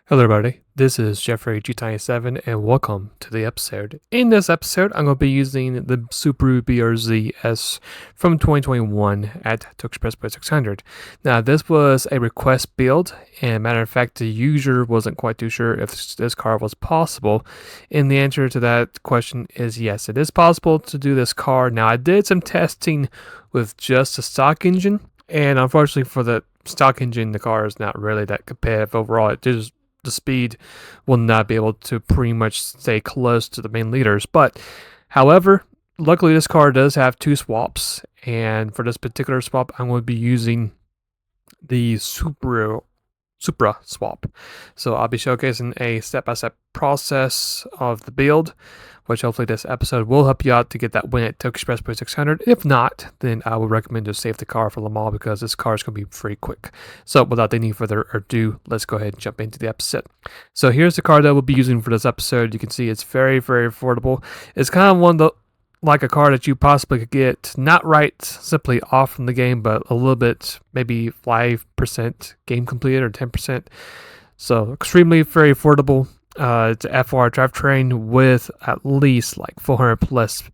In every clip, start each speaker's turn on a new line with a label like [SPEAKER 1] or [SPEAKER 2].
[SPEAKER 1] Hello everybody, this is Jeffrey GT7 and welcome to the episode. In this episode, I'm going to be using the Subaru BRZ S from 2021 at Tokyo Expressway 600. Now this was a request build, and matter of fact the user wasn't quite too sure if this car was possible, and the answer to that question is yes, it is possible to do this car. Now I did some testing with just a stock engine, and unfortunately for the stock engine the car is not really that competitive overall. It just the speed will not be able to pretty much stay close to the main leaders. But however, luckily this car does have two swaps, and for this particular swap I'm going to be using the Supra swap. So I'll be showcasing a step-by-step process of the build, which hopefully this episode will help you out to get that win at Tokyo Expressway 600. If not, then I would recommend to save the car for Le Mans because this car is going to be pretty quick. So without any further ado, let's go ahead and jump into the episode. So here's the car that we'll be using for this episode. You can see it's very, very affordable. It's kind of one of the like a car that you possibly could get not right simply off from the game, but a little bit, maybe 5% game completed or 10%. So extremely very affordable. It's an FR drivetrain with at least like 400 plus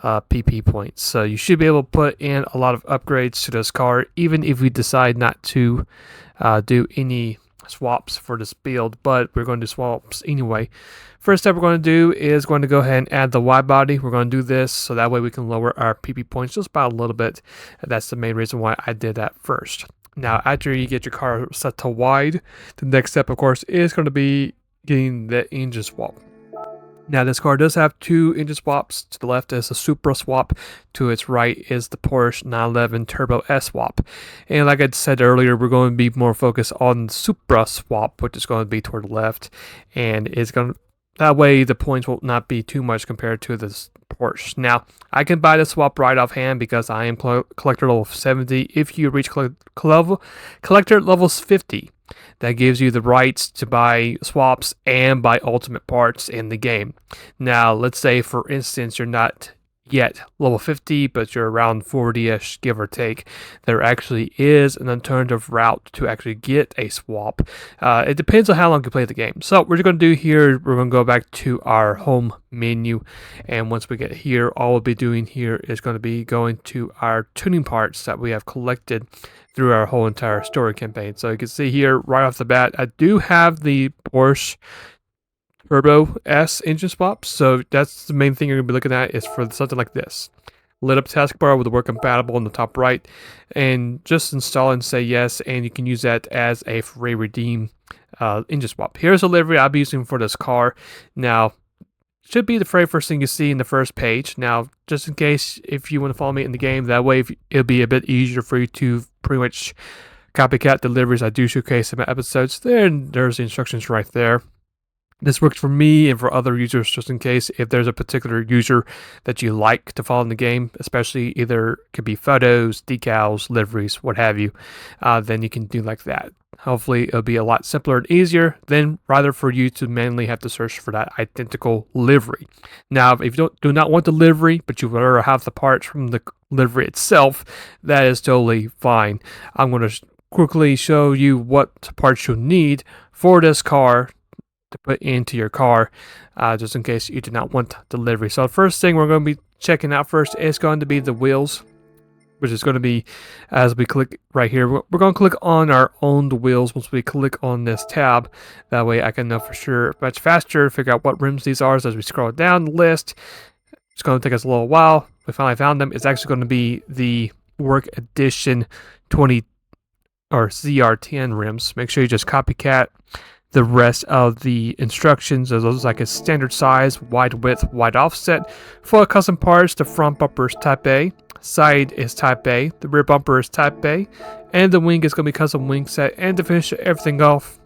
[SPEAKER 1] PP points. So you should be able to put in a lot of upgrades to this car, even if we decide not to do any swaps for this build, but we're going to do swaps anyway. First step we're going to do is going to go ahead and add the wide body. We're going to do this so that way we can lower our PP points just by a little bit. That's the main reason why I did that first. Now after you get your car set to wide, the next step of course is going to be getting the engine swap. Now this car does have two engine swaps. To the left is a Supra swap, to its right is the Porsche 911 Turbo S swap. And like I said earlier, we're going to be more focused on the Supra swap, which is going to be toward the left, and it's going to, that way the points will not be too much compared to this Porsche. Now I can buy the swap right offhand because I am collector level 70. If you reach collector levels 50, that gives you the rights to buy swaps and buy ultimate parts in the game. Now, let's say, for instance, you're not yet level 50, but you're around 40-ish, give or take. There actually is an alternative route to actually get a swap. It depends on how long you play the game. So what we're going to do here, we're going to go back to our home menu, and once we get here, all we'll be doing here is going to be going to our tuning parts that we have collected through our whole entire story campaign. So you can see here right off the bat, I do have the Porsche Turbo S engine swap. So that's the main thing you're going to be looking at is for something like this. Lit up taskbar with the work compatible in the top right, and just install and say yes, and you can use that as a free redeem engine swap. Here's a livery I'll be using for this car. Now, should be the very first thing you see in the first page. Now, just in case if you want to follow me in the game, that way it'll be a bit easier for you to pretty much copycat deliveries I do showcase in my episodes. There's the instructions right there. This works for me and for other users, just in case if there's a particular user that you like to follow in the game, especially either could be photos, decals, liveries, what have you, then you can do like that. Hopefully it'll be a lot simpler and easier than rather for you to manually have to search for that identical livery. Now, if you do not want the livery, but you would rather have the parts from the livery itself, that is totally fine. I'm going to quickly show you what parts you'll need for this car to put into your car, just in case you do not want delivery. So the first thing we're going to be checking out first is going to be the wheels, which is going to be, as we click right here, we're going to click on our owned wheels once we click on this tab. That way I can know for sure much faster, figure out what rims these are. So as we scroll down the list, it's going to take us a little while. We finally found them. It's actually going to be the Work Edition 20 or ZR10 rims. Make sure you just copycat the rest of the instructions. As those like a standard size, wide width, wide offset. For custom parts, the front bumper is type A, side is type A, the rear bumper is type A, and the wing is going to be custom wing set. And to finish everything off,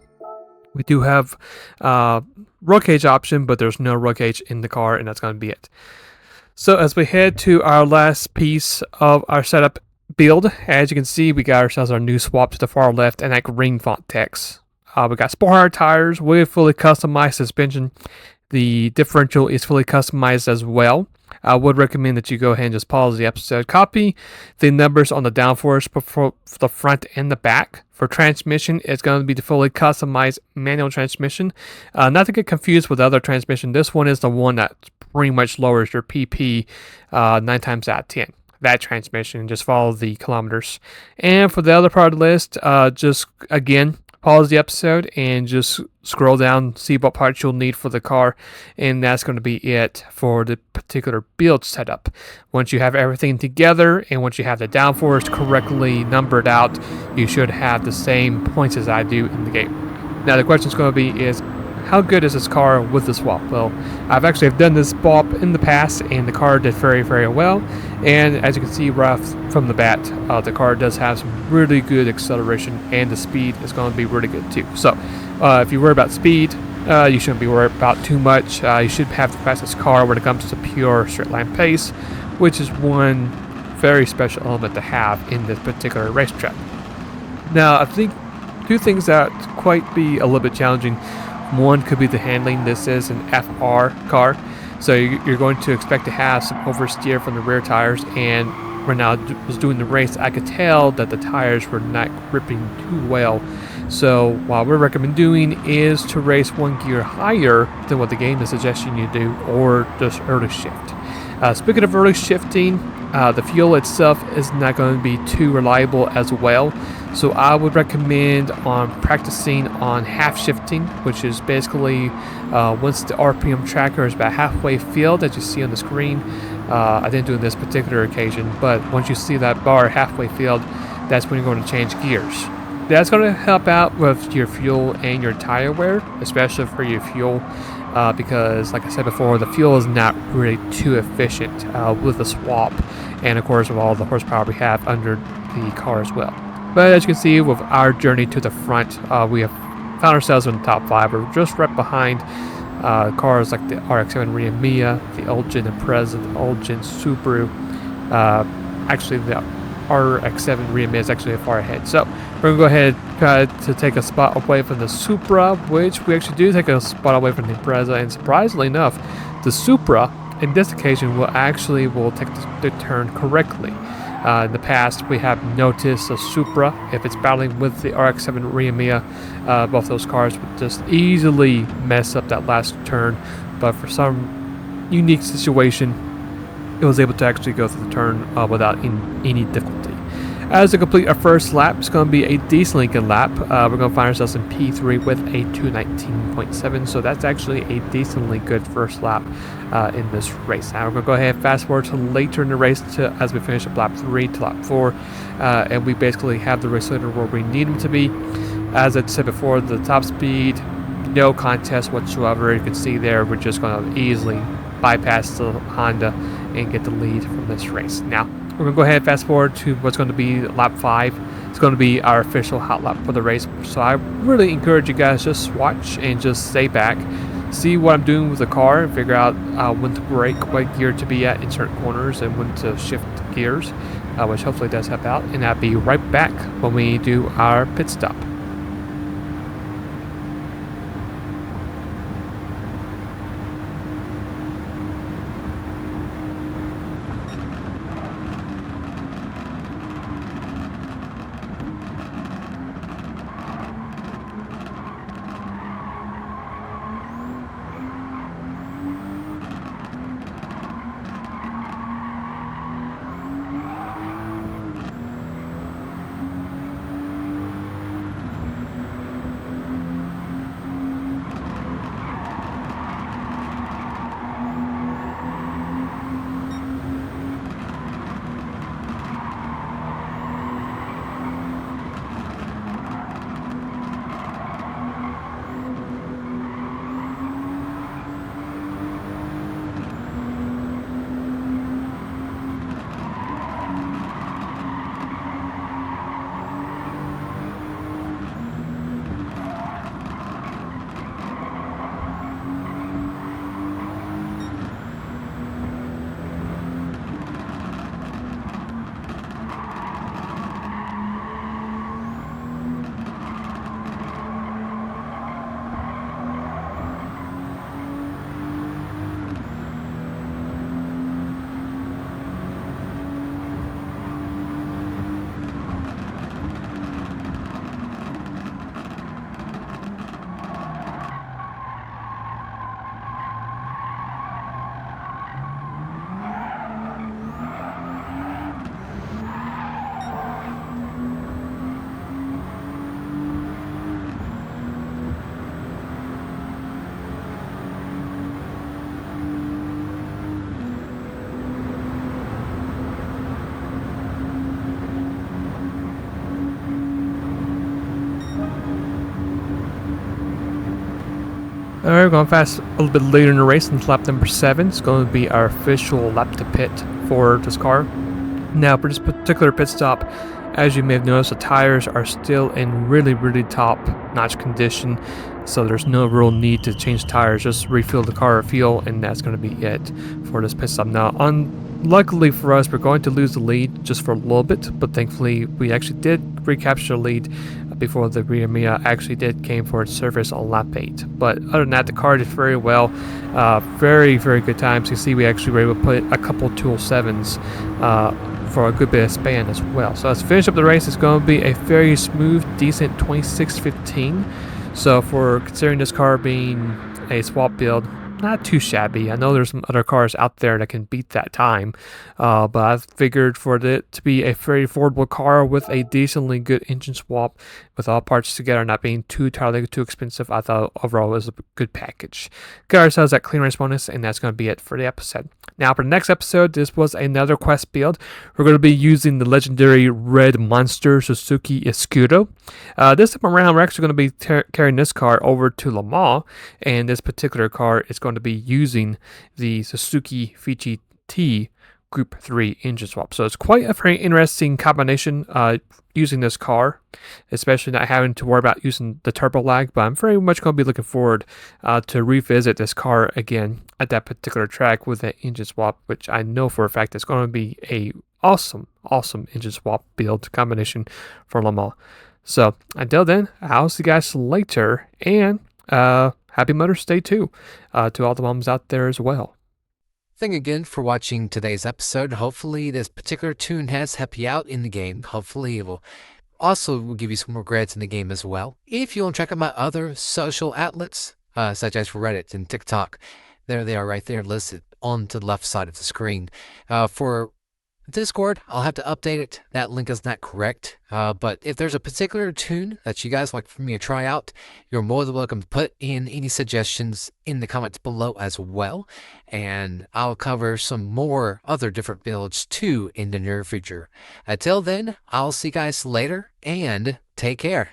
[SPEAKER 1] we do have roll cage option, but there's no roll cage in the car, and that's going to be it. So as we head to our last piece of our setup build, as you can see, we got ourselves our new swap to the far left and that green font text. We got sport hard tires with fully customized suspension. The differential is fully customized as well. I would recommend that you go ahead and just pause the episode, copy the numbers on the downforce for the front and the back. For transmission, it's going to be the fully customized manual transmission. Not to get confused with the other transmission, this one is the one that pretty much lowers your PP 9 times out of 10. That transmission, just follow the kilometers. And for the other part of the list, just again, pause the episode and just scroll down, see what parts you'll need for the car, and that's going to be it for the particular build setup. Once you have everything together and once you have the downforce correctly numbered out, you should have the same points as I do in the game. Now the question is going to be is, how good is this car with the swap? Well, I've actually done this swap in the past, and the car did very, very well. And as you can see right from the bat, the car does have some really good acceleration, and the speed is going to be really good too. So, if you worry about speed, you shouldn't be worried about too much. You should have the fastest car when it comes to pure straight line pace, which is one very special element to have in this particular racetrack. Now, I think two things that quite be a little bit challenging. One could be the handling. This is an FR car, so you're going to expect to have some oversteer from the rear tires. And when I was doing the race, I could tell that the tires were not gripping too well. So what we recommend doing is to race one gear higher than what the game is suggesting you do, or just early shift. Speaking of early shifting, the fuel itself is not going to be too reliable as well. So I would recommend on practicing on half shifting, which is basically once the RPM tracker is about halfway filled, as you see on the screen. I didn't do it on this particular occasion, but once you see that bar halfway filled, that's when you're going to change gears. That's going to help out with your fuel and your tire wear, especially for your fuel, because like I said before, the fuel is not really too efficient with the swap, and of course with all the horsepower we have under the car as well. But as you can see, with our journey to the front, we have found ourselves in the top 5. We're just right behind cars like the RX-7 Ria Mia, the Elgin Impreza, the Elgin Subaru. Actually, the RX-7 Ria Mia is actually far ahead. So we're going to go ahead and try to take a spot away from the Supra, which we actually do take a spot away from the Impreza. And surprisingly enough, the Supra, in this occasion, will take the turn correctly. In the past, we have noticed a Supra, if it's battling with the RX-7 Ria Mia, both those cars would just easily mess up that last turn. But for some unique situation, it was able to actually go through the turn without any difficulty. As to complete our first lap, it's going to be a decently good lap. We're going to find ourselves in P3 with a 219.7, so that's actually a decently good first lap in this race. Now we're going to go ahead and fast forward to later in the race as we finish up lap 3 to lap 4, and we basically have the race leader where we need him to be. As I said before, the top speed, no contest whatsoever. You can see there, we're just going to easily bypass the Honda and get the lead from this race. Now, we're going to go ahead and fast forward to what's going to be lap 5. It's going to be our official hot lap for the race. So I really encourage you guys just watch and just stay back, see what I'm doing with the car, and figure out when to brake, what gear to be at in certain corners, and when to shift gears, which hopefully does help out. And I'll be right back when we do our pit stop. Alright, we're going fast a little bit later in the race into lap number 7. It's going to be our official lap to pit for this car. Now, for this particular pit stop, as you may have noticed, the tires are still in really top-notch condition, so there's no real need to change tires. Just refill the car with fuel, and that's going to be it for this pit stop. Now, luckily for us, we're going to lose the lead just for a little bit, but thankfully we actually did recapture the lead before the rear Mia actually came for its service on lap 8. But other than that, the car did very well. Very good times. You see we actually were able to put a couple 207s for a good bit of span as well. So let's finish up the race. It's going to be a very smooth, decent 26:15. So for considering this car being a swap build, not too shabby. I know there's some other cars out there that can beat that time, but I figured for it to be a very affordable car with a decently good engine swap with all parts together, not being too expensive, I thought overall it was a good package. Got ourselves that clearance bonus, and that's going to be it for the episode. Now for the next episode, this was another quest build. We're going to be using the legendary Red Monster Suzuki Escudo. This time around, we're actually going to be carrying this car over to Le Mans, and this particular car is going to be using the Suzuki Fichi T Group 3 engine swap. So it's quite a very interesting combination using this car, especially not having to worry about using the turbo lag, but I'm very much going to be looking forward to revisit this car again at that particular track with that engine swap, which I know for a fact is going to be a awesome engine swap build combination for Le Mans. So until then, I'll see you guys later, and happy Mother's Day too to all the moms out there as well.
[SPEAKER 2] Thank you again for watching today's episode. Hopefully this particular tune has helped you out in the game. Hopefully it will also give you some more grades in the game as well. If you want to check out my other social outlets, such as Reddit and TikTok, there they are right there listed on to the left side of the screen. For Discord, I'll have to update it. That link is not correct. But if there's a particular tune that you guys like for me to try out, you're more than welcome to put in any suggestions in the comments below as well. And I'll cover some more other different builds too in the near future. Until then, I'll see you guys later and take care.